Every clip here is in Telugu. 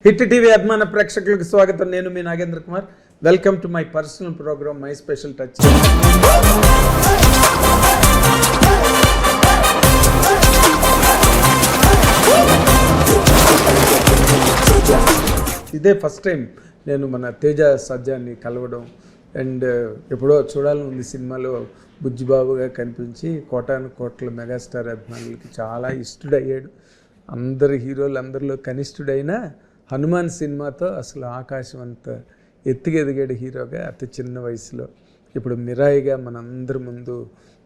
హిట్ టీవీ అభిమాన ప్రేక్షకులకు స్వాగతం. నేను మీ Nagendra Kumar. Welcome to my personal program my special touch. ఇదే ఫస్ట్ టైం నేను మన తేజ సజ్జాన్ని కలవడం అండ్ ఎప్పుడో చూడాలని ఉంది. సినిమాలో బుజ్జిబాబుగా కనిపించి కోటాను కోట్ల మెగాస్టార్ అభిమానులకి చాలా ఇష్టడయ్యాడు. అందరు హీరోలు అందరిలో కనిష్ఠుడైన హనుమాన్ సినిమాతో అసలు ఆకాశం అంత ఎత్తుకెదిగాడు హీరోగా అతి చిన్న వయసులో. ఇప్పుడు మిరాయిగా మనందరి ముందు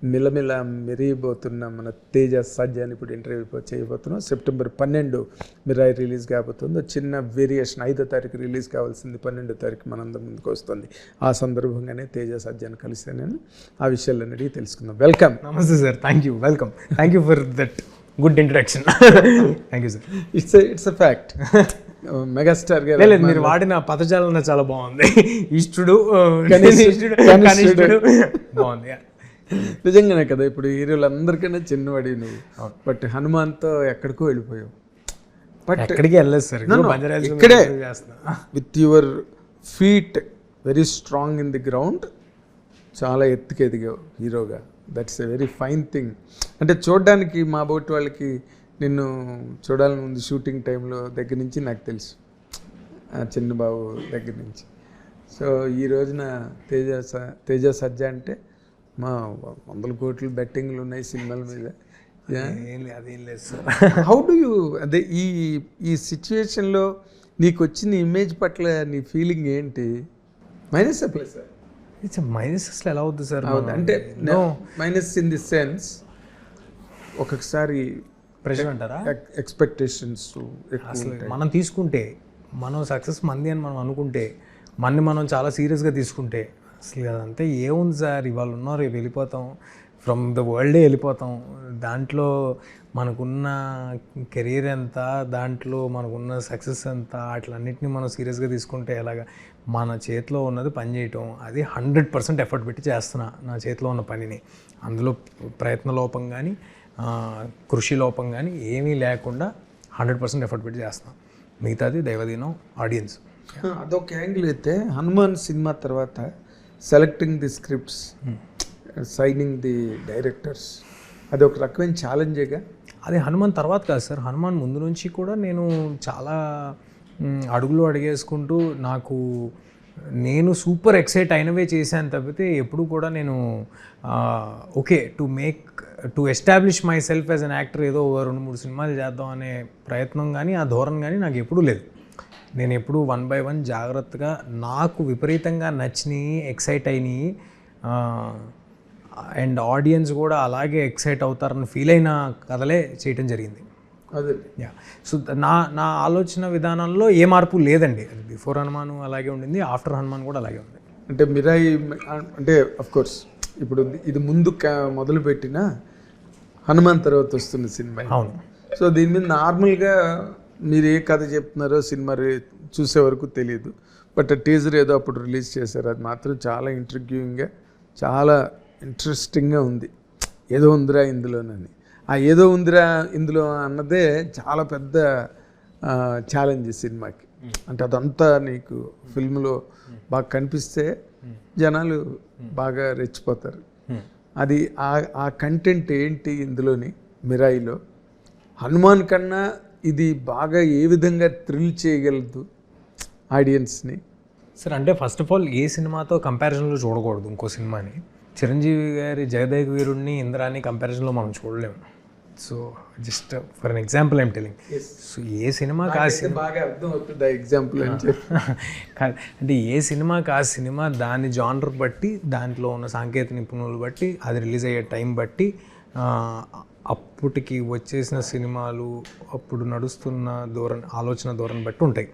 మిలమిల మెరిగిపోతున్న మన తేజ సజ్జాని ఇప్పుడు ఇంటర్వ్యూ చేయబోతున్నాం. సెప్టెంబర్ 12 మిరాయి రిలీజ్ కాబోతుంది. చిన్న వేరియేషన్ 5వ తారీఖు రిలీజ్ కావాల్సింది 12వ తారీఖు మనందరి ముందుకు వస్తుంది. ఆ సందర్భంగానే తేజ సజ్జాని కలిస్తే నేను ఆ విషయాలన్నీ అడిగి తెలుసుకుందాం. వెల్కమ్. నమస్తే sir. Thank you. Welcome. Thank you for that good introduction. Thank you sir. It's a fact. Megastar గారు లేదు, మీరు వాడిన పదజాలన చాలా బాగుంది. ఇష్టుడు బాగుంది. నిజంగానే కదా. ఇప్పుడు హీరోలు అందరికన్నా చిన్నవాడి నువ్వు, బట్ హనుమాన్తో ఎక్కడికో వెళ్ళిపోయావు. బట్ ఎక్కడికి వెళ్ళలేదు సార్, ఇక్కడే with your feet very strong in the ground చాలా ఎత్తుకు ఎదిగావు హీరోగా. That's a very fine thing. అంటే చూడడానికి మా బోటి వాళ్ళకి నిన్ను చూడాలని ఉంది. షూటింగ్ టైంలో దగ్గర నుంచి నాకు తెలుసు, చిన్న బాబు దగ్గర నుంచి. సో ఈ రోజున తేజ సజ్జా అంటే మా 100 కోట్లు బెట్టింగ్లు ఉన్నాయి సినిమాల మీద. అదేం లేదు సార్. హౌ డు యూ అదే ఈ సిచ్యువేషన్లో నీకు వచ్చిన ఇమేజ్ పట్ల నీ ఫీలింగ్ ఏంటి? Minus plus? ఇట్స్ మైనస్ అసలు ఎలా అవుతుంది సార్? అంటే మైనస్ ఇన్ ది సెన్స్ ఒక్కొక్కసారి ప్రెషర్ అంటారా, ఎక్స్పెక్టేషన్స్ అసలు మనం తీసుకుంటే, మనం సక్సెస్ మంది అని మనం అనుకుంటే, మనం చాలా సీరియస్గా తీసుకుంటే అసలు అదంతా ఏముంది సార్, ఇవాళ ఉన్నారు రేపు వెళ్ళిపోతాం, ఫ్రమ్ ద వరల్డే వెళ్ళిపోతాం. దాంట్లో మనకున్న కెరీర్ ఎంత, దాంట్లో మనకున్న సక్సెస్ ఎంత, అట్లన్నింటినీ మనం సీరియస్గా తీసుకుంటే ఎలాగా? మన చేతిలో ఉన్నది పని చేయటం, అది 100% ఎఫర్ట్ పెట్టి చేస్తున్నా నా చేతిలో ఉన్న పనిని. అందులో ప్రయత్న లోపం కానీ కృషి లోపం కానీ ఏమీ లేకుండా 100% ఎఫర్ట్ పెట్టి చేస్తున్నాం. మిగతాది దైవదీనం, ఆడియన్స్. అదొక యాంగిల్ అయితే, హనుమాన్ సినిమా తర్వాత selecting the scripts, signing the directors, అది ఒక రకమైన ఛాలెంజేగా. అది హనుమాన్ తర్వాత కాదు సార్, హనుమాన్ ముందు నుంచి కూడా నేను చాలా అడుగులు అడిగేసుకుంటూ నేను సూపర్ ఎక్సైట్ అయినవే చేశాను తప్పితే ఎప్పుడు కూడా నేను okay to establish my self as an actor ఏదో 2-3 సినిమాలు చేద్దాం అనే ప్రయత్నం కానీ ఆ ధోరణి కానీ నాకు ఎప్పుడూ లేదు. నేను ఎప్పుడు 1 by 1 జాగ్రత్తగా నాకు విపరీతంగా నచ్చినాయి, ఎక్సైట్ అయినాయి, అండ్ ఆడియన్స్ కూడా అలాగే ఎక్సైట్ అవుతారని ఫీల్ అయిన కథలే చేయటం జరిగింది. అదే యా. సో నా ఆలోచన విధానంలో ఏ మార్పు లేదండి. అది బిఫోర్ హనుమాన్ అలాగే ఉండింది, ఆఫ్టర్ హనుమాన్ కూడా అలాగే ఉంది. అంటే మిరాయి అంటే అఫ్కోర్స్ ఇప్పుడు ఇది ముందు మొదలుపెట్టిన హనుమాన్ తర్వాత వస్తున్న సినిమా. అవును. సో దీని మీద నార్మల్గా మీరు ఏ కథ చెప్తున్నారో సినిమా చూసే వరకు తెలియదు. బట్ టీజర్ ఏదో అప్పుడు రిలీజ్ చేశారు, అది మాత్రం చాలా ఇంట్రిగ్యూయింగ్గా, చాలా ఇంట్రెస్టింగ్గా ఉంది. ఏదో ఉందిరా ఇందులోనని. ఆ ఏదో ఉందిరా ఇందులో అన్నదే చాలా పెద్ద ఛాలెంజ్ సినిమాకి. అంటే అదంతా నీకు ఫిల్మ్లో బాగా కనిపిస్తే జనాలు బాగా రెచ్చిపోతారు. అది ఆ కంటెంట్ ఏంటి ఇందులోని మిరాయిలో? హనుమాన్ కన్నా ఇది బాగా ఏ విధంగా థ్రిల్ చేయగలదు ఆడియన్స్ని? సార్ అంటే ఫస్ట్ ఆఫ్ ఆల్ ఏ సినిమాతో కంపారిజన్లో చూడకూడదు ఇంకో సినిమాని. చిరంజీవి గారి జగదేక వీరుడిని, ఇంద్రాని కంపారిజన్లో మనం చూడలేము. So just for an example I'm telling. So ఏ సినిమాకి ఆ సినిమా బాగా అర్థం అవుతుంది ఎగ్జాంపుల్ అని చెప్పి. అంటే ఏ సినిమాకి ఆ సినిమా దాని జానర్ బట్టి, దాంట్లో ఉన్న సాంకేతిక నిపుణులు బట్టి, అది రిలీజ్ అయ్యే టైం బట్టి, అప్పటికి వచ్చేసిన సినిమాలు, అప్పుడు నడుస్తున్న ఆలోచన ధోరణి బట్టి ఉంటాయి.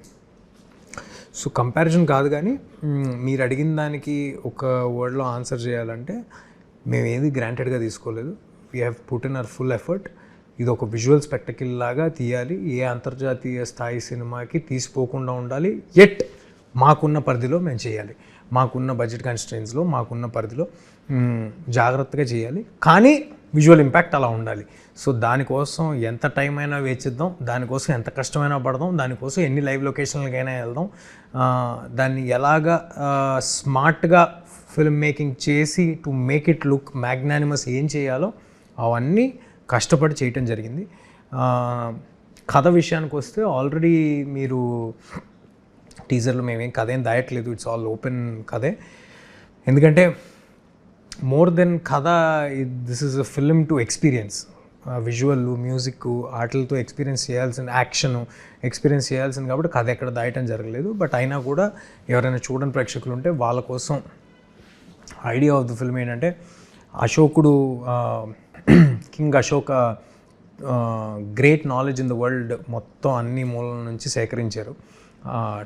సో కంపారిజన్ కాదు. కానీ మీరు అడిగిన దానికి ఒక వర్డ్లో ఆన్సర్ చేయాలంటే, మేము ఏది గ్రాంటెడ్గా తీసుకోలేదు. We have put in our full effort. ఇది ఒక విజువల్ స్పెక్టకిల్ లాగా తీయాలి, ఏ అంతర్జాతీయ స్థాయి సినిమాకి తీసిపోకుండా ఉండాలి, ఎట్ మాకున్న పరిధిలో మేము చేయాలి, మాకున్న బడ్జెట్ కన్స్ట్రెయిన్స్లో, మాకున్న పరిధిలో జాగ్రత్తగా చేయాలి. కానీ విజువల్ ఇంపాక్ట్ అలా ఉండాలి. సో దానికోసం ఎంత టైం అయినా వేచిద్దాం, దానికోసం ఎంత కష్టమైనా పడదాం, దానికోసం ఎన్ని లైవ్ లొకేషన్లకైనా వెళ్దాం, దాన్ని ఎలాగా స్మార్ట్గా ఫిల్మ్ మేకింగ్ చేసి to make it look magnanimous ఏం చేయాలో అవన్నీ కష్టపడి చేయటం జరిగింది. కథ విషయానికి వస్తే ఆల్రెడీ మీరు టీజర్లో మేమేం కథ ఏం దాయట్లేదు, ఇట్స్ ఆల్ ఓపెన్ కథే. ఎందుకంటే మోర్ దెన్ కథ, this is a film to experience. Visual, music, ఆటలతో ఎక్స్పీరియన్స్ చేయాల్సిన, యాక్షన్ ఎక్స్పీరియన్స్ చేయాల్సింది కాబట్టి కథ ఎక్కడ దాయటం జరగలేదు. బట్ అయినా కూడా ఎవరైనా చూడని ప్రేక్షకులు ఉంటే వాళ్ళ కోసం ఐడియా ఆఫ్ ద ఫిల్మ్ ఏంటంటే, అశోకుడు, king Ashoka great knowledge in the world మొత్తం అన్ని మూలల నుంచి సేకరించారు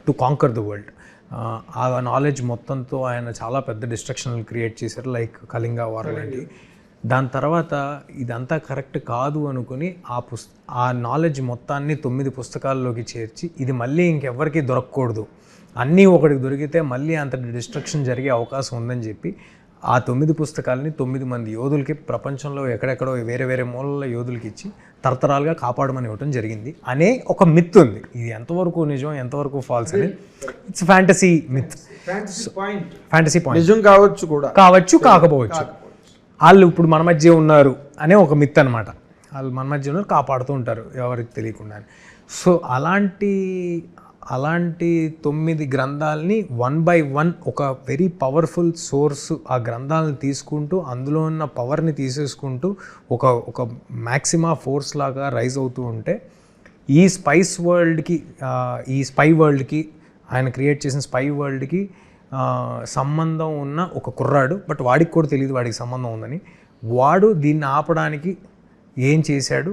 టు కాంకర్ ద వరల్డ్. ఆ నాలెడ్జ్ మొత్తంతో ఆయన చాలా పెద్ద డిస్ట్రక్షన్లు క్రియేట్ చేశారు, లైక్ కళింగ వార్ లాంటివి. దాని తర్వాత ఇదంతా కరెక్ట్ కాదు అనుకుని ఆ నాలెడ్జ్ మొత్తాన్ని 9 పుస్తకాల్లోకి చేర్చి, ఇది మళ్ళీ ఇంకెవ్వరికీ దొరకకూడదు, అన్నీ ఒకటికి దొరికితే మళ్ళీ అంతటి డిస్ట్రక్షన్ జరిగే అవకాశం ఉందని చెప్పి ఆ 9 పుస్తకాలని 9 మంది యోధులకి, ప్రపంచంలో ఎక్కడెక్కడో వేరే వేరే మూలల యోధులకి ఇచ్చి తరతరాలుగా కాపాడమని ఇవ్వటం జరిగింది అనే ఒక మిత్ ఉంది. ఇది ఎంతవరకు నిజం, ఎంతవరకు ఫాల్స్ అని it's fantasy myth, fantasy point. నిజం కావచ్చు కూడా, కావచ్చు కాకపోవచ్చు. వాళ్ళు ఇప్పుడు మన మధ్య ఉన్నారు అనే ఒక మిత్ అనమాట. వాళ్ళు మన మధ్య ఉన్నారు, కాపాడుతూ ఉంటారు ఎవరికి తెలియకుండా. సో అలాంటి 9 గ్రంథాలని 1 by 1 ఒక వెరీ పవర్ఫుల్ సోర్స్ ఆ గ్రంథాలను తీసుకుంటూ, అందులో ఉన్న పవర్ని తీసేసుకుంటూ ఒక మ్యాక్సిమా ఫోర్స్ లాగా రైజ్ అవుతూ ఉంటే, ఈ స్పైస్ వరల్డ్కి, ఈ స్పై వరల్డ్కి, ఆయన క్రియేట్ చేసిన స్పై వరల్డ్కి సంబంధం ఉన్న ఒక కుర్రాడు, బట్ వాడికి కూడా తెలియదు వాడికి సంబంధం ఉందని, వాడు దీన్ని ఆపడానికి ఏం చేశాడు,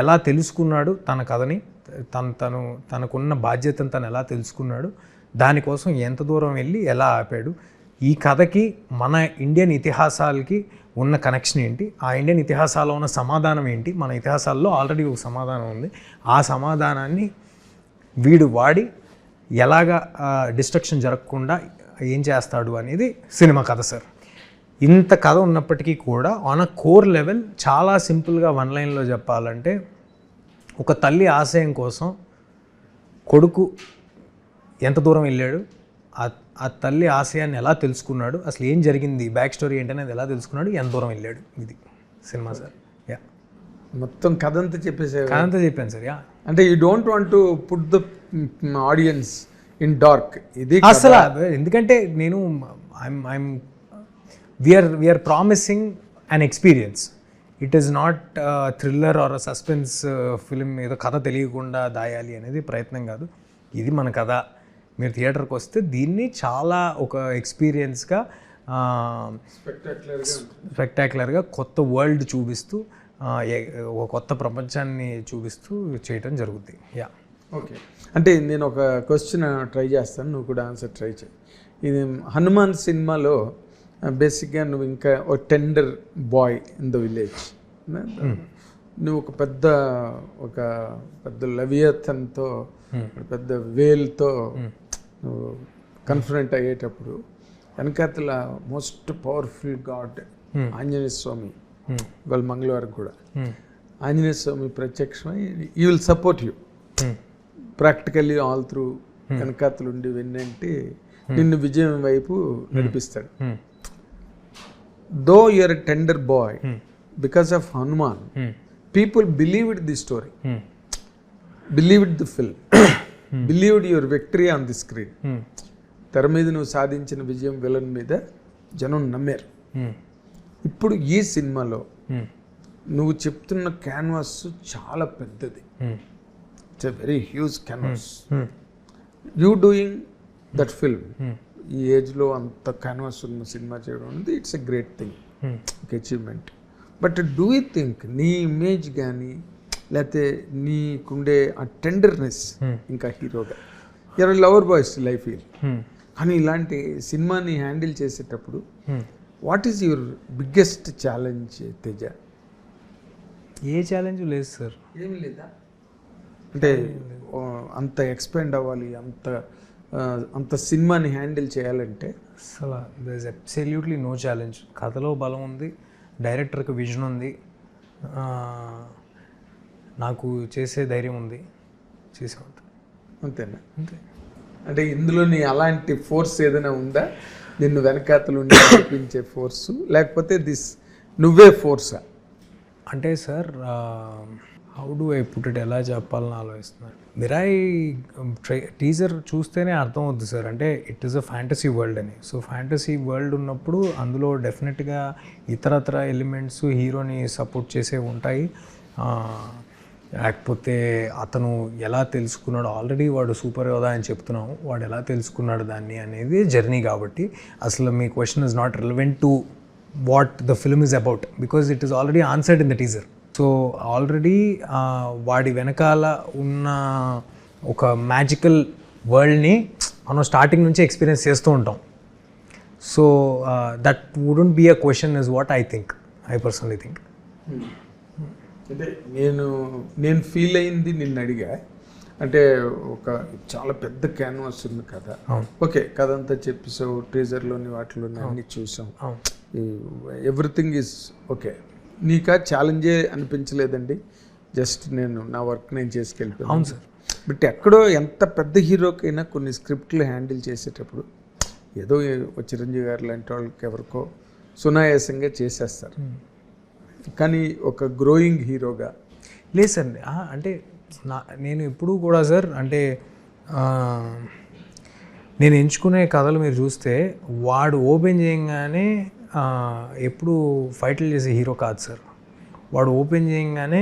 ఎలా తెలుసుకున్నాడు తన కథని, తనకున్న బాధ్యతను తను ఎలా తెలుసుకున్నాడు, దానికోసం ఎంత దూరం వెళ్ళి ఎలా ఆపాడు, ఈ కథకి మన ఇండియన్ ఇతిహాసాలకి ఉన్న కనెక్షన్ ఏంటి, ఆ ఇండియన్ ఇతిహాసాల్లో ఉన్న సమాధానం ఏంటి, మన ఇతిహాసాల్లో ఆల్రెడీ ఒక సమాధానం ఉంది, ఆ సమాధానాన్ని వీడు వాడి ఎలాగా డిస్ట్రక్షన్ జరగకుండా ఏం చేస్తాడు అనేది సినిమా కథ సార్. ఇంత కథ ఉన్నప్పటికీ కూడా ఆన్ అ కోర్ లెవెల్ చాలా సింపుల్గా 1 లైన్లో చెప్పాలంటే, ఒక తల్లి ఆశయం కోసం కొడుకు ఎంత దూరం వెళ్ళాడు, ఆ తల్లి ఆశయాన్ని ఎలా తెలుసుకున్నాడు, అసలు ఏం జరిగింది, బ్యాక్ స్టోరీ ఏంటనేది ఎలా తెలుసుకున్నాడు, ఎంత దూరం వెళ్ళాడు, ఇది సినిమా సార్. యా, మొత్తం కథ అంతా చెప్పేసే. కథ అంతా చెప్పాను సార్. యా, అంటే you don't want to put the audience in dark. ఇది అసలు ఎందుకంటే నేను we're promising an experience. It is not thriller or suspense film, ఏదో కథ తెలియకుండా దాయాలి అనేది ప్రయత్నం కాదు. ఇది మన కథ. మీరు థియేటర్కి వస్తే దీన్ని చాలా ఒక ఎక్స్పీరియన్స్గా, స్పెక్టాక్యులర్గా కొత్త వరల్డ్ చూపిస్తూ, ఒక కొత్త ప్రపంచాన్ని చూపిస్తూ చేయటం జరుగుద్ది. Yeah, okay. అంటే నేను ఒక క్వశ్చన్ ట్రై చేస్తాను, నువ్వు కూడా ఆన్సర్ ట్రై చేయి. ఇది హనుమాన్ సినిమాలో బేసిక్గా నువ్వు ఇంకా ఒక tender boy in the village, నువ్వు ఒక పెద్ద లవియతన్తో, పెద్ద వేల్తో నువ్వు కన్ఫరెంట్ అయ్యేటప్పుడు వెనకాతల most powerful god Anjaneya Swamy, వాళ్ళు మంగళవారం కూడా ఆంజనేయ స్వామి ప్రత్యక్షమై you will support you practically all through, వెనకాతలుండి వెన్నంటి నిన్ను విజయం వైపు నడిపిస్తాడు. Though you're a tender boy, because of Hanuman people believed the story, believed the film, believed your victory on the screen. తెర మీద నువ్వు సాధించిన విజయం విలన్ మీద జనం నమ్మారు. ఇప్పుడు ఈ సినిమాలో నువ్వు చెప్తున్న క్యాన్వాస్ చాలా పెద్దది, it's a very huge canvas. You doing that film, ఈ ఏజ్లో అంత క్యాన్వాస్ ఉన్న సినిమా చేయడం అనేది ఇట్స్ ఎ గ్రేట్ థింగ్, ఒక achievement. But do you think నీ ఇమేజ్ కానీ లేకపోతే నీకుండే ఆ టెండర్నెస్ ఇంకా హీరోగా ఎవరి లవర్ బాయ్స్ లైఫ్ ఫీల్, కానీ ఇలాంటి సినిమాని హ్యాండిల్ చేసేటప్పుడు what is your biggest challenge Teja? A challenge లేదు సార్. ఏం లేదా? అంటే అంత ఎక్స్పెండ్ అవ్వాలి, అంత సినిమాని హ్యాండిల్ చేయాలంటే అసలు there is absolutely no challenge. కథలో బలం ఉంది, డైరెక్టర్కి విజన్ ఉంది, నాకు చేసే ధైర్యం ఉంది, చేసేవాడు అంతేనా? అంతే. అంటే ఇందులో నీ అలాంటి ఫోర్స్ ఏదైనా ఉందా, నిన్ను వెనకాతలు ఉండి నడిపించే ఫోర్సు, లేకపోతే నువ్వే ఫోర్సా? అంటే sir how do I put it, ఎలా చెప్పాలని ఆలోచిస్తున్నాను. మిరాయి టీజర్ చూస్తేనే అర్థం అవుతుంది సార్, అంటే it is a fantasy world అని. సో ఫ్యాంటసీ వరల్డ్ ఉన్నప్పుడు అందులో డెఫినెట్గా ఇతరత్ర ఎలిమెంట్స్ హీరోని సపోర్ట్ చేసే ఉంటాయి. లేకపోతే అతను ఎలా తెలుసుకున్నాడు, ఆల్రెడీ వాడు సూపర్ యోధా అని చెప్తున్నాం, వాడు ఎలా తెలుసుకున్నాడు దాన్ని అనేది జర్నీ. కాబట్టి అసలు మీ question is not relevant to what the film is about, because it is already answered in the teaser. So already వాడి వెనకాల ఉన్న ఒక మ్యాజికల్ వరల్డ్ని మనం స్టార్టింగ్ నుంచి ఎక్స్పీరియన్స్ చేస్తూ ఉంటాం. So that wouldn't be a question is what I think, I personally think. అంటే నేను ఫీల్ అయింది నిన్ను అడిగా, అంటే ఒక చాలా పెద్ద క్యాన్వాస్ ఉంది కదా, ఓకే కథ అంతా చెప్పేసావు, టీజర్లోని వాటిలోని అన్ని చూసాం, ఎవ్రీథింగ్ ఈజ్ ఓకే. నీకా ఛాలెంజే అనిపించలేదండి? జస్ట్ నేను నా వర్క్ నేను చేసుకెళ్ళిపోయాను. అవును సార్. బట్ ఎక్కడో ఎంత పెద్ద హీరోకైనా కొన్ని స్క్రిప్ట్లు హ్యాండిల్ చేసేటప్పుడు ఏదో చిరంజీవి గారు లాంటి వాళ్ళకి ఎవరికో సునాయాసంగా చేసేస్తారు, కానీ ఒక గ్రోయింగ్ హీరోగా లేదు సార్. అంటే నేను ఎప్పుడూ కూడా సార్, అంటే నేను ఎంచుకునే కథలు మీరు చూస్తే వాడు ఓపెన్ చేయగానే ఎప్పుడు ఫైట్లు చేసే హీరో కాదు సార్. వాడు ఓపెన్ చేయగానే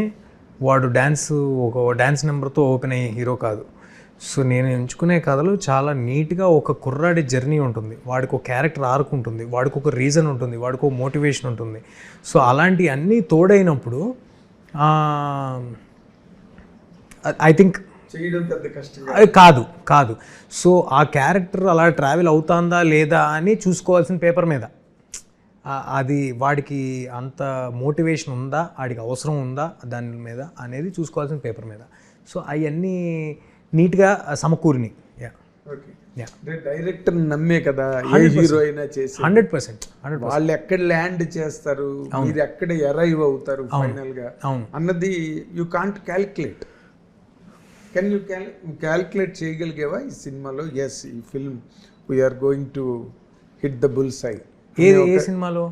వాడు ఒక డ్యాన్స్ నెంబర్తో ఓపెన్ అయ్యే హీరో కాదు. సో నేను ఎంచుకునే కథలు చాలా నీట్గా ఒక కుర్రాడి జర్నీ ఉంటుంది, వాడికి ఒక క్యారెక్టర్ ఆర్క్ ఉంటుంది, వాడికి ఒక రీజన్ ఉంటుంది, వాడికి ఒక మోటివేషన్ ఉంటుంది. సో అలాంటి అన్నీ తోడైనప్పుడు ఐ థింక్ చేయడం పెద్ద కష్టం కాదు. సో ఆ క్యారెక్టర్ అలా ట్రావెల్ అవుతుందా లేదా అని చూసుకోవాల్సిన పేపర్ మీద, అది వాడికి అంత మోటివేషన్ ఉందా, వాడికి అవసరం ఉందా దాని మీద అనేది చూసుకోవాల్సిన పేపర్ మీద. సో అవన్నీ నీట్గా సమకూరిని. డైరెక్టర్ నమ్మే కదా ఏ హీరో అయినా చేసి 100%. వాళ్ళు ఎక్కడ ల్యాండ్ చేస్తారు, మీరు ఎక్కడ అరైవ్ అవుతారు ఫైనల్ గా అన్నది you can't calculate. Can you calculate చేయగలిగేవా ఈ సినిమాలో? ఎస్, ఈ film we're going to hit the bullseye. ఏ సినిమాలో?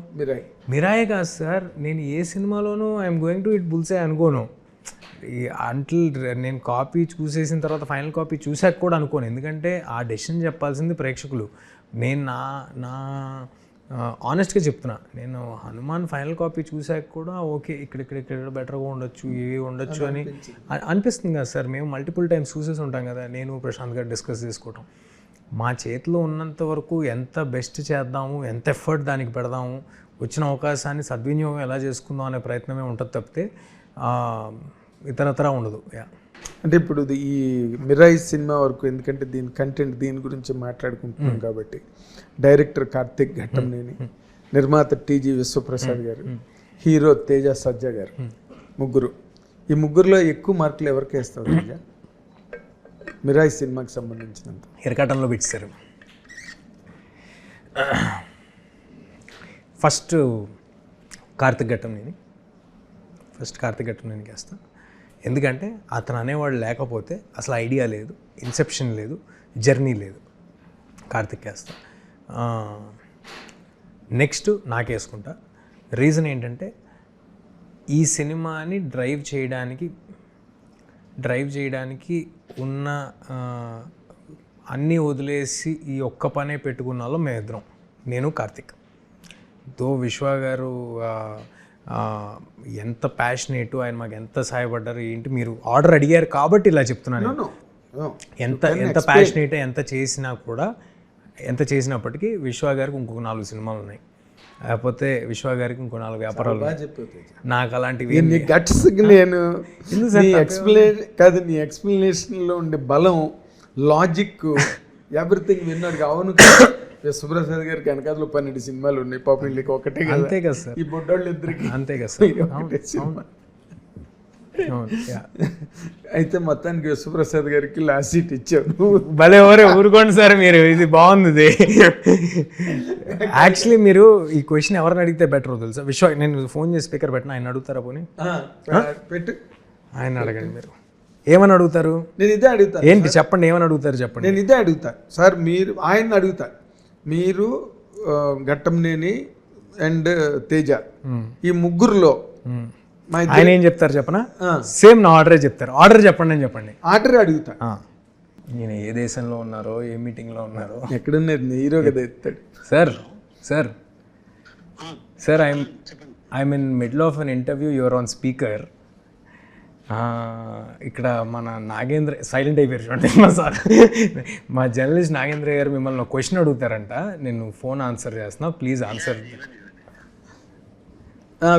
మిరాయే కాదు సార్, నేను ఏ సినిమాలోనూ I'm going to hit bullseye అనుకోను. అంటిల్ నేను కాపీ చూసేసిన తర్వాత ఫైనల్ కాపీ చూసాక కూడా అనుకోను, ఎందుకంటే ఆ డెసిషన్ చెప్పాల్సింది ప్రేక్షకులు. నేను నా ఆనెస్ట్గా చెప్తున్నా, నేను హనుమాన్ ఫైనల్ కాపీ చూసాక కూడా ఓకే ఇక్కడ బెటర్గా ఉండొచ్చు, ఇవి ఉండొచ్చు అని అనిపిస్తుంది కదా సార్. మేము మల్టిపుల్ టైమ్స్ చూసేసి ఉంటాం కదా, నేను ప్రశాంత్ గారు డిస్కస్ చేసుకోవటం. మా చేతిలో ఉన్నంత వరకు ఎంత బెస్ట్ చేద్దాము, ఎంత ఎఫర్ట్ దానికి పెడదాము, వచ్చిన అవకాశాన్ని సద్వినియోగం ఎలా చేసుకుందాం అనే ప్రయత్నమే ఉంటుంది తప్పితే ఇతరతర ఉండదు. అంటే ఇప్పుడు ఈ మిరాయి సినిమా వరకు, ఎందుకంటే దీని కంటెంట్ దీని గురించి మాట్లాడుకుంటున్నాం కాబట్టి, డైరెక్టర్ కార్తిక్ ఘట్టంనేని, నిర్మాత టీజీ విశ్వప్రసాద్ గారు, హీరో తేజ సజ్జా గారు, ముగ్గురు. ఈ ముగ్గురులో ఎక్కువ మార్కులు ఎవరికి వేస్తారు తేజ మిరాయి సినిమాకి సంబంధించినంత? ఎరకాటంలో పెట్టారు. ఫస్ట్ కార్తిక్ ఘట్టంనేని వేస్తాను. ఎందుకంటే అతను అనేవాడు లేకపోతే అసలు ఐడియా లేదు, ఇన్సెప్షన్ లేదు, జర్నీ లేదు. కార్తిక్ వేస్తా. నెక్స్ట్ నాకేసుకుంటా. రీజన్ ఏంటంటే ఈ సినిమాని డ్రైవ్ చేయడానికి ఉన్న అన్నీ వదిలేసి ఈ ఒక్క పనే పెట్టుకున్న వాళ్ళు మేమిద్దరం, నేను కార్తిక్. విశ్వ గారు ఎంత ప్యాషనేటు, ఆయన మాకు ఎంత సహాయపడ్డారు ఏంటి, మీరు ఆర్డర్ అడిగారు కాబట్టి ఇలా చెప్తున్నాను. ఎంత ప్యాషనేట్ ఎంత చేసినప్పటికీ విశ్వ గారికి ఇంకొక 4 సినిమాలు ఉన్నాయి, లేకపోతే విశ్వ గారికి ఇంకో 4 వ్యాపారాలు. నాకు అలాంటివి గట్స్ నేను నీ ఎక్స్ప్లెనేషన్లో ఉండే బలం, లాజిక్, ఎవ్రీథింగ్ విన్నాడు. అవును, సుబ్రసాద్ గారికి వెనకాల 12 సినిమాలు ఉన్నాయి, పాపం ఒకటే. అంతే కదా సార్, ఈ బొడ్డోళ్ళు ఇద్దరికి అంతే కదా సార్. అవును, yeah. అయితే మొత్తానికి విశ్వప్రసాద్ గారికి లాస్ట్ సీట్ ఇచ్చావు. భలే ఎవరే ఊరుకోండి సార్ మీరు, ఇది బాగుంది. యాక్చువల్లీ మీరు ఈ క్వశ్చన్ ఎవరిని అడిగితే బెటర్ తెలుసా? నేను ఫోన్ చేసి స్పీకర్ పెట్టిన, ఆయన అడుగుతారా పోనీ? పెట్టు, ఆయన అడగండి. మీరు ఏమని అడుగుతారు? నేను ఇదే అడుగుతాను. ఏంటి చెప్పండి, ఏమని అడుగుతారు చెప్పండి. నేను ఇదే అడుగుతా సార్. మీరు ఆయన్ని అడుగుతా, మీరు ఘట్టంనేని అండ్ తేజ ఈ ముగ్గురులో ఆయన ఏం చెప్తారు చెప్పనా? సేమ్ నా ఆర్డరే చెప్తారు. ఆర్డర్ చెప్పండి అని చెప్పండి. ఆర్డర్ అడుగుతా. నేను ఏ దేశంలో ఉన్నారో, ఏ మీటింగ్లో ఉన్నారో, ఎక్కడున్నారు హీరో కదా ఎత్తాడు. Sir I'm in middle of an interview, your on speaker. ఇక్కడ మన నాగేంద్ర సైలెంట్ అయిపోయారు చూడండి మా సార్. మా జర్నలిస్ట్ నాగేంద్ర గారు మిమ్మల్ని ఒక క్వశ్చన్ అడుగుతారంట, నేను ఫోన్ ఆన్సర్ చేస్తున్నా, ప్లీజ్ ఆన్సర్.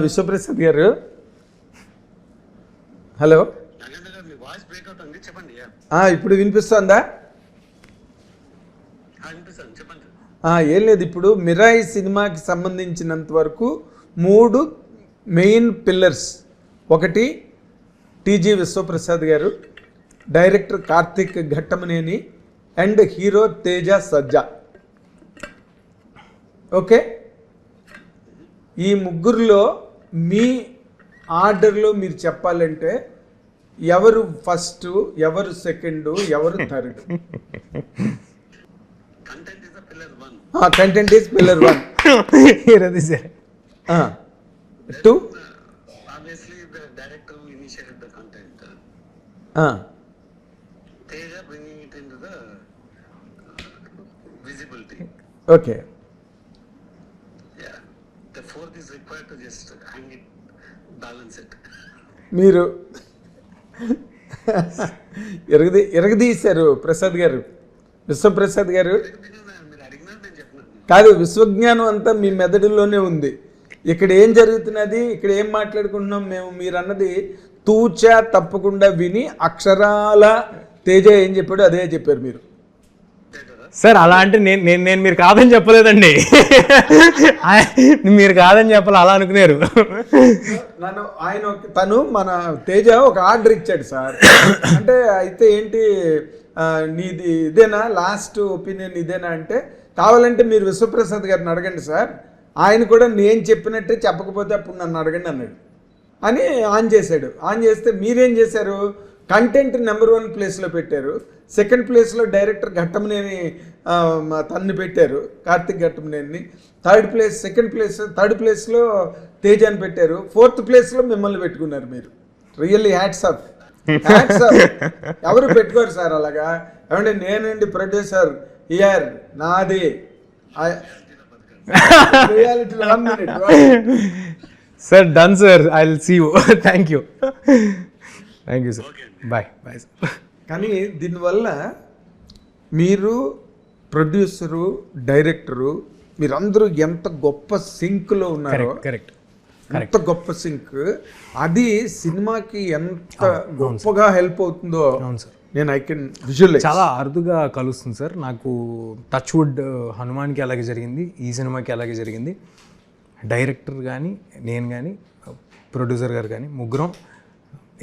విశ్వప్రసాద్ గారు, హలో. ఇప్పుడు వినిపిస్తుందా? ఏం లేదు, ఇప్పుడు మిరాయి సినిమాకి సంబంధించినంత వరకు 3 మెయిన్ పిల్లర్స్. ఒకటి టీజీ విశ్వప్రసాద్ గారు, director Karthik Ghattamaneni and hero Teja Sajja. Okay, ఈ ముగ్గురులో మీ ఆర్డర్లో మీరు చెప్పాలంటే ఎవరు ఫస్ట్, ఎవరు సెకండ్, ఎవరు third? Content is pillar 1. 2 okay. మీరు ఎరగదీశారు ప్రసాద్ గారు, విశ్వప్రసాద్ గారు. కాదు, విశ్వజ్ఞానం అంతా మీ మెదడులోనే ఉంది. ఇక్కడ ఏం జరుగుతున్నది, ఇక్కడ ఏం మాట్లాడుకుంటున్నాం మేము, మీరు అన్నది తూచా తప్పకుండా విని అక్షరాల తేజ ఏం చెప్పాడు అదే చెప్పారు మీరు. సార్ అలా అంటే నేను మీరు కాదని చెప్పలేదండి. మీరు కాదని చెప్పాలి అలా అనుకున్నారు. తను మన తేజ ఒక ఆర్డర్ ఇచ్చాడు సార్. అంటే అయితే ఏంటి నీది ఇదేనా, లాస్ట్ ఒపీనియన్ ఇదేనా అంటే, కావాలంటే మీరు విశ్వప్రసాద్ గారిని అడగండి సార్, ఆయన కూడా నేను చెప్పినట్టే చెప్పకపోతే అప్పుడు నన్ను అడగండి అన్నాడు అని ఆన్ చేశాడు. ఆన్ చేస్తే మీరేం చేశారు, కంటెంట్ నెంబర్ 1 ప్లేస్లో పెట్టారు, సెకండ్ ప్లేస్లో డైరెక్టర్ ఘట్టమనేని తన్ని పెట్టారు, కార్తిక్ ఘట్టమనేని. థర్డ్ ప్లేస్లో తేజాని పెట్టారు, 4th ప్లేస్లో మిమ్మల్ని పెట్టుకున్నారు మీరు. Really hats off. ఎవరు పెట్టుకోరు సార్ అలాగా. ఏమంటే నేనండి ప్రొడ్యూసర్ ఇయర్ నాది reality. Sir done sir, I will see you. Thank you sir, bye sir. కానీ దీనివల్ల మీరు ప్రొడ్యూసరు, డైరెక్టరు, మీరందరూ ఎంత గొప్ప సింక్లో ఉన్నారో, కరెక్ట్, ఎంత గొప్ప సింక్, అది సినిమాకి ఎంత గొప్పగా హెల్ప్ అవుతుందో నేను ఐ కెన్ విజువలైజ్. చాలా అరుదుగా కలుస్తుంది సార్ నాకు. టచ్ వుడ్ హనుమాన్కి అలాగే జరిగింది, ఈ సినిమాకి అలాగే జరిగింది. డైరెక్టర్ కానీ, నేను కానీ, ప్రొడ్యూసర్ గారు కానీ, ముగ్గురం,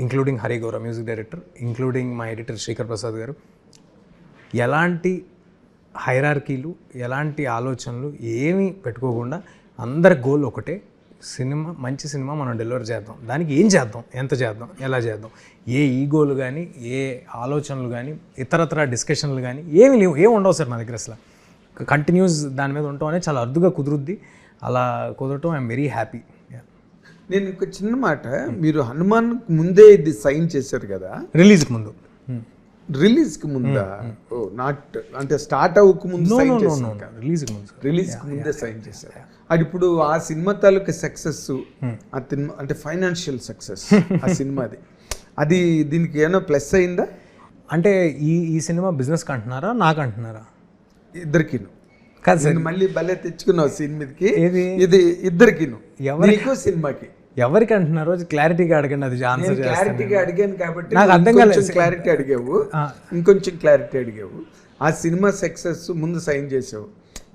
including Hari Gowra music director, including మా ఎడిటర్ శ్రీకర్ ప్రసాద్ గారు, ఎలాంటి హైరార్కీలు, ఎలాంటి ఆలోచనలు ఏమీ పెట్టుకోకుండా అందరి గోల్ ఒకటే, సినిమా మంచి సినిమా మనం డెలివర్ చేద్దాం. దానికి ఏం చేద్దాం, ఎంత చేద్దాం, ఎలా చేద్దాం. ఏ ఈగోలు కానీ, ఏ ఆలోచనలు కానీ, ఇతరత్ర డిస్కషన్లు కానీ ఏమి లేవు, ఏమి ఉండవు సార్ నా దగ్గర. అసలు కంటిన్యూస్ దాని మీద ఉండటం అనేది చాలా అరుదుగా కుదురుద్ది. అలా కుదరటం ఐఎమ్ వెరీ హ్యాపీ. నేను ఇంకో చిన్న మాట, మీరు హనుమాన్ ముందే ఇది సైన్ చేశారు కదా, రిలీజ్కి ముందు. రిలీజ్కి ముందా? ఓ నాట్ అంటే స్టార్ట్ అవ్వక ముందు రిలీజ్కి ముందు, రిలీజ్కి ముందే సైన్ చేశారు. అది ఇప్పుడు ఆ సినిమా తాలూకా సక్సెస్, అంటే ఫైనాన్షియల్ సక్సెస్ ఆ సినిమాది, అది దీనికి ఏమైనా ప్లస్ అయిందా? అంటే ఈ సినిమా బిజినెస్కి అంటున్నారా, నాకు అంటున్నారా? ఇద్దరికి కాదు సార్, మళ్ళీ భలే తెచ్చుకున్నావు సీన్ మీదకి. ఇది ఇద్దరికి, ఎవరికి సినిమాకి, ఎవరికి అంటున్నారో క్లారిటీగా అడగండి. అది ఆన్సర్ క్లారిటీగా అడిగాను కాబట్టి నాకు అర్థం కాలేదు. క్లారిటీ అడిగావు, ఇంకొంచెం క్లారిటీ అడిగావు. ఆ సినిమా సక్సెస్ ముందు సైన్ చేసావు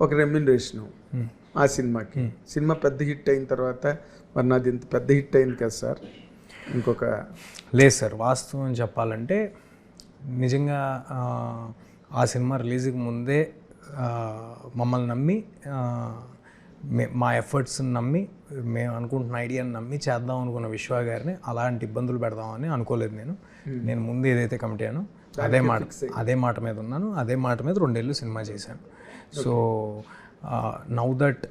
ఒక రెమ్యునరేషన్ ఆ సినిమాకి. సినిమా పెద్ద హిట్ అయిన తర్వాత మరి నాది ఇంత పెద్ద హిట్ అయింది కదా సార్. ఇంకొక లేదు సార్, వాస్తవం చెప్పాలంటే నిజంగా ఆ సినిమా రిలీజ్కి ముందే మమ్మల్ని నమ్మి మా ఎఫర్ట్స్ని నమ్మి మేము అనుకుంటున్న ఐడియాని నమ్మి చేద్దాం అనుకున్న విశ్వ గారిని అలాంటి ఇబ్బందులు పెడదామని అనుకోలేదు. నేను ముందు ఏదైతే కమిట్ అయ్యానో అదే మాట మీద ఉన్నాను, అదే మాట మీద 2 ఏళ్ళు సినిమా చేశాను. So now that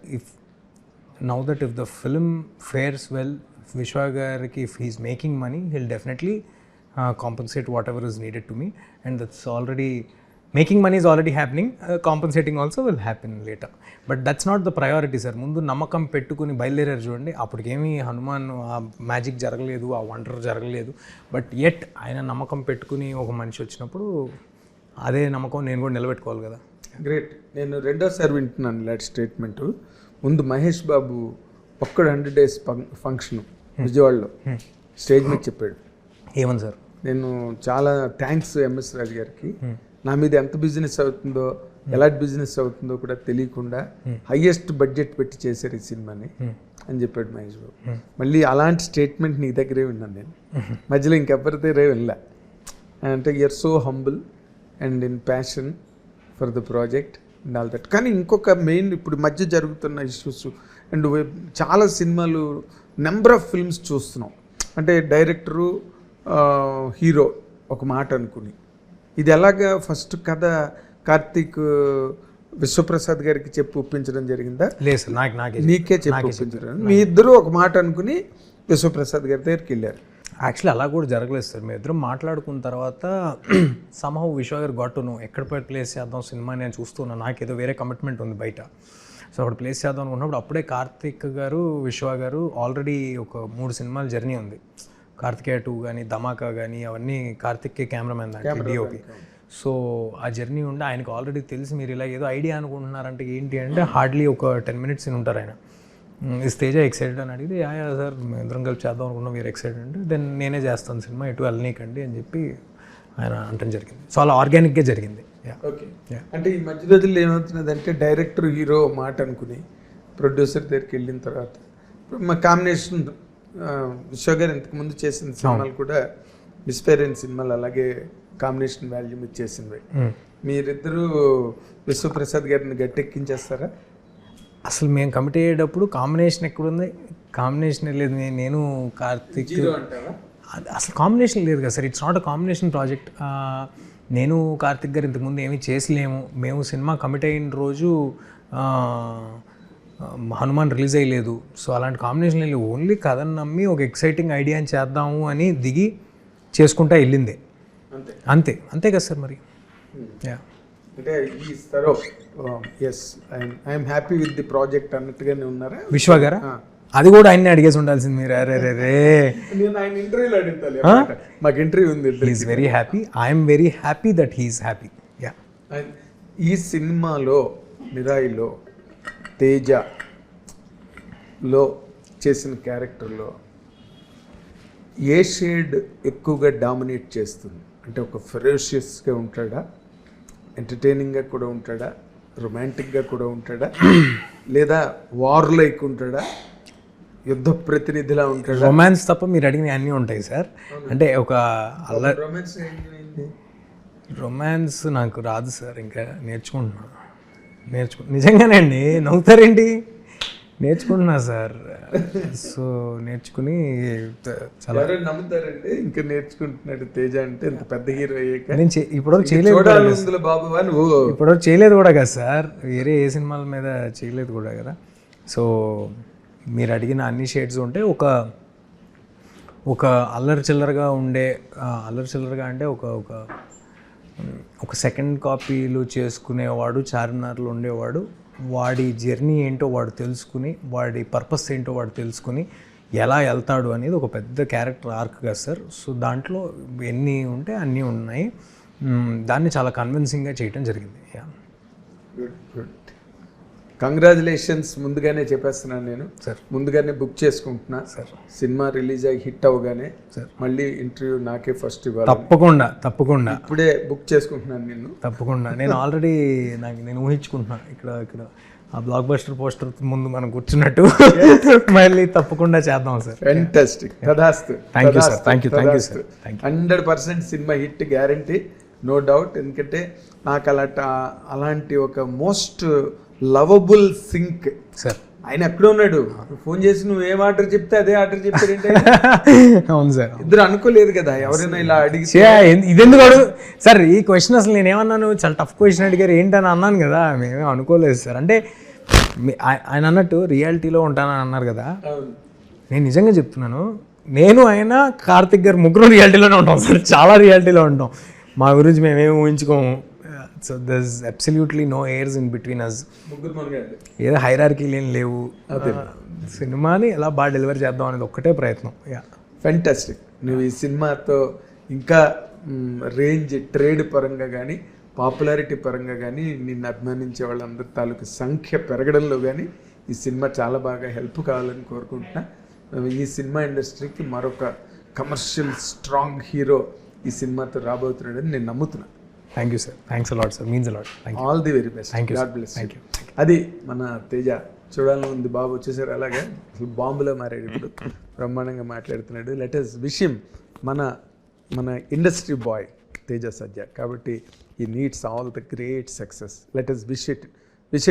if the film fares well, విశ్వ గారికి if he's making money he'll definitely compensate whatever is needed to me, and that's already making money is already happening, compensating also will happen later, but that's not the priority sir. ముందు నమ్మకం పెట్టుకుని బయలుదేరారు చూడండి, అప్పటికేమీ హనుమాన్ ఆ మ్యాజిక్ జరగలేదు, ఆ వండర్ జరగలేదు, బట్ ఎట్ ఆయన నమ్మకం పెట్టుకుని ఒక మనిషి వచ్చినప్పుడు అదే నమ్మకం నేను కూడా నిలబెట్టుకోవాలి కదా. గ్రేట్. నేను రెండోసారి వింటున్నాను ఇలాంటి స్టేట్మెంట్. ముందు మహేష్ బాబు ఒక్కడు 100 days ఫంక్షన్ విజయవాడలో స్టేజ్ మీద చెప్పాడు. ఏమని సార్? నేను చాలా థ్యాంక్స్ ఎంఎస్ రాజు గారికి, నా మీద ఎంత బిజినెస్ అవుతుందో ఎలాంటి బిజినెస్ అవుతుందో కూడా తెలియకుండా హైయెస్ట్ బడ్జెట్ పెట్టి చేశారు ఈ సినిమాని అని చెప్పాడు మహేష్ బాబు. మళ్ళీ అలాంటి స్టేట్మెంట్ నీ దగ్గరే విన్నాను నేను, మధ్యలో ఇంకెవరి దగ్గరే వినలే. అంటే you're so humble and in passion for the project and all that. కానీ ఇంకొక మెయిన్ ఇప్పుడు మధ్య జరుగుతున్న ఇష్యూస్ అండ్ చాలా సినిమాలు నెంబర్ ఆఫ్ ఫిల్మ్స్ చూస్తున్నాం, అంటే డైరెక్టరు హీరో ఒక మాట అనుకుని, ఇది ఎలాగా ఫస్ట్ కథ కార్తీక్ విశ్వప్రసాద్ గారికి చెప్పి ఒప్పించడం జరిగిందా? లేదు సార్, నీకే చెప్పి ఒప్పించడం. మీ ఇద్దరు ఒక మాట అనుకుని విశ్వప్రసాద్ గారి దగ్గరికి వెళ్ళారు. యాక్చువల్లీ అలా కూడా జరగలేదు సార్. మేము ఇద్దరం మాట్లాడుకున్న తర్వాత సమ్హౌ విశ్వ గారు గట్టును ఎక్కడ ప్లేస్ చేద్దాం సినిమా నేను చూస్తున్నా, నాకేదో వేరే కమిట్మెంట్ ఉంది బయట, సో అక్కడ ప్లేస్ చేద్దాం అనుకున్నప్పుడు అప్పుడే కార్తీక్ గారు విశ్వ గారు ఆల్రెడీ ఒక 3 సినిమాల జర్నీ ఉంది. కార్తికేయ 2 కానీ ధమాకా కానీ అవన్నీ కార్తిక్కే కెమెరామెన్ దానికి డిఓపి. సో ఆ జర్నీ ఉండి ఆయనకు ఆల్రెడీ తెలిసి మీరు ఇలా ఏదో ఐడియా అనుకుంటున్నారంటే ఏంటి అంటే హార్డ్లీ ఒక 10 minutes ఉంటారు ఆయన. ఇస్ తేజ ఎక్సైటెడ్ అని అడిగితే యా సార్ మేము ఇద్దరం కలిసి చేద్దాం అనుకున్నాం, మీరు ఎక్సైటెడ్ అంటే దెన్ నేనే చేస్తాను సినిమా, ఎటు వెళ్ళనీకండి అని చెప్పి ఆయన అంటం జరిగింది. సో అలా ఆర్గానిక్గా జరిగింది. ఓకే. అంటే ఈ మధ్య రోజుల్లో ఏమవుతున్నదంటే డైరెక్టర్ హీరో మాట అనుకుని ప్రొడ్యూసర్ దగ్గరికి వెళ్ళిన తర్వాత మా కాంబినేషన్ విశ్వ గారు ఇంతకుముందు చేసిన సినిమాలు కూడా మిస్ఫైర్ అయిన సినిమాలు అలాగే కాంబినేషన్ వాల్యూ మీద చేసినవి. మీరిద్దరూ విశ్వప్రసాద్ గారిని గట్టెక్కించేస్తారా? అసలు మేము కమిట్ అయ్యేటప్పుడు కాంబినేషన్ ఎక్కడుంది? కాంబినేషన్ లేదు. నేను కార్తిక్ అసలు కాంబినేషన్ లేదు కదా sir, it's not a combination project. నేను కార్తిక్ గారు ఇంతకుముందు ఏమీ చేసలేము. మేము సినిమా కమిట్ అయిన రోజు హనుమాన్ రిలీజ్ అయ్యలేదు. సో అలాంటి కాంబినేషన్ లేదు. ఓన్లీ కథను నమ్మి ఒక ఎక్సైటింగ్ ఐడియాని చేద్దాము అని దిగి చేసుకుంటా వెళ్ళిందే, అంతే అంతే కదా సార్. మరి అంటే yes I'm happy with the project అన్నట్టుగానే ఉన్నారా విశ్వ గారా? అది కూడా ఆయన్ని అడిగేసి ఉండాల్సింది మీరు. అరే రే రే నేను ఆయన ఇంటర్వ్యూలో అడుగుతాను, మాకు ఇంటర్వ్యూ ఉంది. He's very happy, I'm very happy that he's happy. Ya. ఈ సినిమాలో మిరాయిలో తేజలో చేసిన క్యారెక్టర్లో ఏ షేడ్ ఎక్కువగా డామినేట్ చేస్తుంది? అంటే ఒక ఫెరోషియస్గా ఉంటాడా, ఎంటర్టైనింగ్గా కూడా ఉంటాడా, రొమాంటిక్గా కూడా ఉంటాడా, లేదా వార్ లైక్ ఉంటాడా, యుద్ధ ప్రతినిధిలా ఉంటాడా? రొమాన్స్ తప్ప మీరు అడిగిన అన్నీ ఉంటాయి సార్. అంటే ఒక రొమాన్స్ నాకు రాదు సార్, ఇంకా నేర్చుకుంటున్నా. నిజంగానే అండి, నవ్వుతారేంటి? నేర్చుకుంటున్నా సార్. సో నేర్చుకుని చాలా నమ్ముతారండి. ఇంకా నేర్చుకుంటున్నాడు తేజ అంటే ఇంత పెద్ద హీరో అయ్యాక. నేను ఇప్పటివరకు చేయలేదు, ఇప్పటివరకు చేయలేదు కూడా కదా సార్, వేరే ఏ సినిమాల మీద చేయలేదు కూడా కదా. సో మీరు అడిగిన అన్ని షేడ్స్ ఉంటే ఒక అల్లరి చిల్లరగా ఉండే, అల్లరి చిల్లరగా అంటే ఒక సెకండ్ కాపీలు చేసుకునేవాడు, చార్మినార్లో ఉండేవాడు, వాడి జర్నీ ఏంటో వాడు తెలుసుకుని, వాడి పర్పస్ ఏంటో వాడు తెలుసుకుని ఎలా వెళ్తాడు అనేది ఒక పెద్ద క్యారెక్టర్ ఆర్క్ కదా సార్. సో దాంట్లో ఎన్ని ఉంటే అన్నీ ఉన్నాయి. దాన్ని చాలా కన్విన్సింగ్గా చేయటం జరిగింది. కంగ్రాచులేషన్స్ ముందుగానే చెప్పేస్తున్నాను నేను సార్. ముందుగానే బుక్ చేసుకుంటున్నా సార్. సినిమా రిలీజ్ అయ్యి హిట్ అవగానే సార్ మళ్ళీ ఇంటర్వ్యూ నాకే ఫస్ట్ ఇవ్వాలి. తప్పకుండా ఇప్పుడే బుక్ చేసుకుంటున్నాను నేను. తప్పకుండా. నేను ఆల్రెడీ నేను ఊహించుకుంటున్నాను ఇక్కడ ఆ బ్లాక్ బస్టర్ పోస్టర్ ముందు మనం కూర్చున్నట్టు మళ్ళీ తప్పకుండా చేద్దాం సార్. ఫ్యాంటాస్టిక్. తదాస్తు. Thank you sir. Thank you sir. 100% సినిమా హిట్ గ్యారంటీ, నో డౌట్. ఎందుకంటే నాకు అలాంటి ఒక మోస్ట్ లవబుల్ సింక్ సార్. ఆయన ఎక్కడ ఉన్నాడు, ఫోన్ చేసి నువ్వు ఏం ఆర్డర్ చెప్తే అదే ఆర్డర్ చెప్పారంటే అవును సార్. ఇద్దరు అనుకోలేదు కదా ఎవరైనా ఇలా అడిగితే. ఇదెందుకు అడుగు సార్ ఈ క్వశ్చన్? అసలు నేను ఏమన్నాను, చాలా టఫ్ క్వశ్చన్ అడిగారు ఏంటని అన్నాను కదా. మేమేం అనుకోలేదు సార్. అంటే ఆయన అన్నట్టు రియాలిటీలో ఉంటానని అన్నారు కదా, నేను నిజంగా చెప్తున్నాను. నేను ఆయన కార్తిక్ గారు ముగ్గురు రియాలిటీలోనే ఉంటాం సార్, చాలా రియాలిటీలో ఉంటాం. మా గురించి మేమేమి ఊహించుకోము. So there is absolutely no airs in between us. ఏదో హైరార్కీలు ఏం లేవు. సినిమాని ఎలా బాగా డెలివరీ చేద్దాం అనేది ఒక్కటే ప్రయత్నం. ఫ్యాంటాస్టిక్. నువ్వు ఈ సినిమాతో ఇంకా రేంజ్, ట్రేడ్ పరంగా కానీ పాపులారిటీ పరంగా కానీ నిన్ను అభిమానించే వాళ్ళందరి తాలూకు సంఖ్య పెరగడంలో కానీ ఈ సినిమా చాలా బాగా హెల్ప్ కావాలని కోరుకుంటున్నా. ఈ సినిమా ఇండస్ట్రీకి మరొక కమర్షియల్ స్ట్రాంగ్ హీరో ఈ సినిమాతో రాబోతున్నాడని నేను నమ్ముతున్నా. Thank you sir. Thanks a lot sir. Means a lot. All the very best. God bless. Thank you. అది మన తేజ చూడాలని ఉంది. బాబు వచ్చేసారు అలాగే, అసలు బాంబులో మారాడు ఇప్పుడు, బ్రహ్మాండంగా మాట్లాడుతున్నాడు. లెట్ us విష్ హిమ్, మన ఇండస్ట్రీ బాయ్ తేజ సజ్జా. కాబట్టి he needs all the great success. Let us wish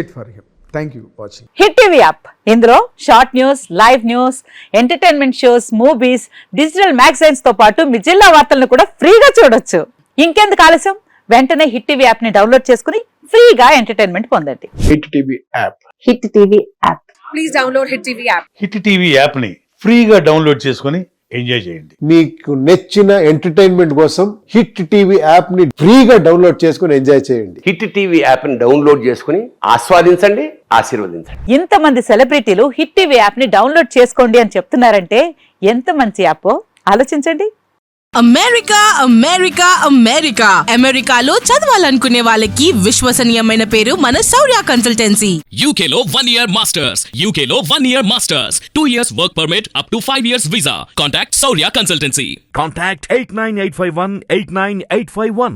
it for him. Thank you watching. Hit TV app, ఇందులో short news, live news, entertainment shows, movies, digital magazines తో పాటు మీ జిల్లా వార్తలను కూడా ఫ్రీగా చూడొచ్చు. ఇంకెందుకు ఆలస్యం, వెంటనే హిట్ టీవీ యాప్ ని డౌన్లోడ్ చేసుకుని ఫ్రీగా ఎంటర్టైన్మెంట్ పొందండి. Hit TV app. Hit TV app. Please download hit TV app. Hit TV యాప్ని ఫ్రీగా డౌన్లోడ్ చేసుకొని ఎంజాయ్ చేయండి. మీకు నచ్చిన ఎంటర్టైన్మెంట్ కోసం హిట్ టీవీ యాప్ ని ఫ్రీగా డౌన్లోడ్ చేసుకొని ఎంజాయ్ చేయండి. హిట్ టీవీ యాప్ని డౌన్లోడ్ చేసుకుని ఆస్వాదించండి, ఆశీర్వదించండి. ఇంతమంది సెలబ్రిటీలు హిట్ టీవీ యాప్ ని డౌన్లోడ్ చేసుకోండి అని చెప్తున్నారంటే ఎంత మంచి యాప్ ఆలోచించండి. అమెరికా అమెరికా అమెరికా అమెరికాలో చదవాలనుకునే వాళ్ళకి విశ్వసనీయమైన పేరు మన శౌర్య కన్సల్టెన్సీ. UK లో 1 year masters. UK లో 1 year masters. 2 years work permit up to 5 years visa. Contact Saurya Consultancy. Contact 89851 89851.